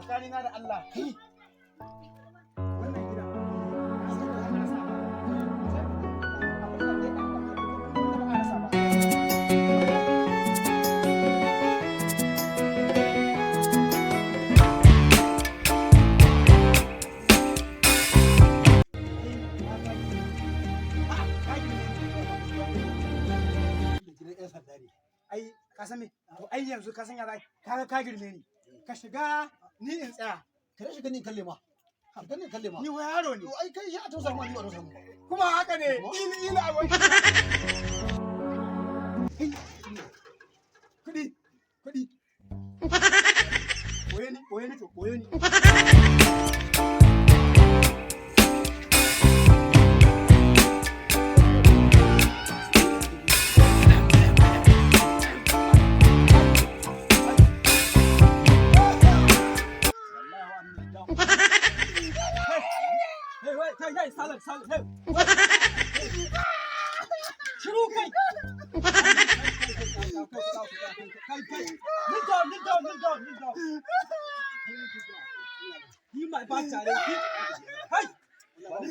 tsakanina da Allah. Wannan gida. Ai ka san me to ai yanzu ka san ya zai ka girme ni ka shiga ni in tsaya ka shiga ni kalle ma shiga ni kalle ma ni wa yaro ne to ai kai ya tausa ma ni ba tausa mu kuma haka ne ila aboki kudi boye ni to boye ni Hey, silent, hey. Shiru kai. Kneel down. Yi mai ba tare. Hey. Wani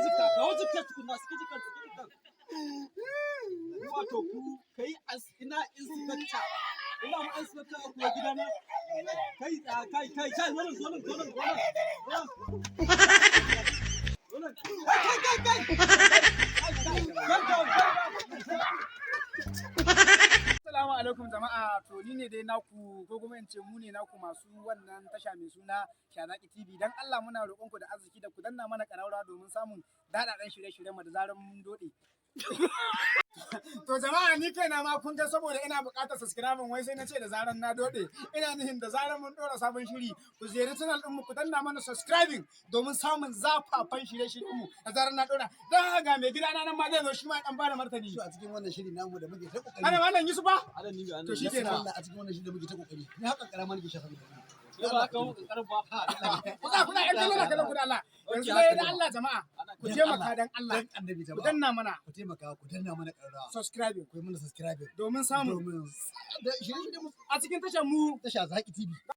zika. Kawo zika tukuna, suke kan. Wato ku kai ina inspector. Ina ma inspector ku gidana. Kai, zo nan. Assalamu alaikum jama'a, to ni ne dai naku ko kuma in ce mu ne naku masu wannan tasha mai suna Shazaki TV. Dan Allah muna roƙonku da arziki da ku danna mana ƙaraura domin samun daɗaɗɗen shirye-shiryen mu da zarar mun dode. To jama'a ni kaina ma kun ga saboda ina buƙatar subscribe wai sai na ce da zaran na dode ina nihin da zaran mun dora sabon shiri ku ziyarci channel din mu ku danna mana subscribing domin samun zafafan shirye-shiryen mu da zaran na dora dan ga mai gida na nan ma zai zo shi ma dan bada martani a cikin wannan shiri namu da muke ta kokari ana wannan Yusuf ba to shikenan a cikin wannan shiri da muke ta kokari ni haka karama nake shafa ba ka mu karfa kuna yan kallon kallon ku da Allah yanzu dai da Allah jama'a ku taimaka dan Allah dan annabi jama'a ku danna mana ku taimaka ku danna mana karara subscribing ku yi mana subscribe domin samun da shirye-shirye mu a cikin tashar mu tasha Zaki TV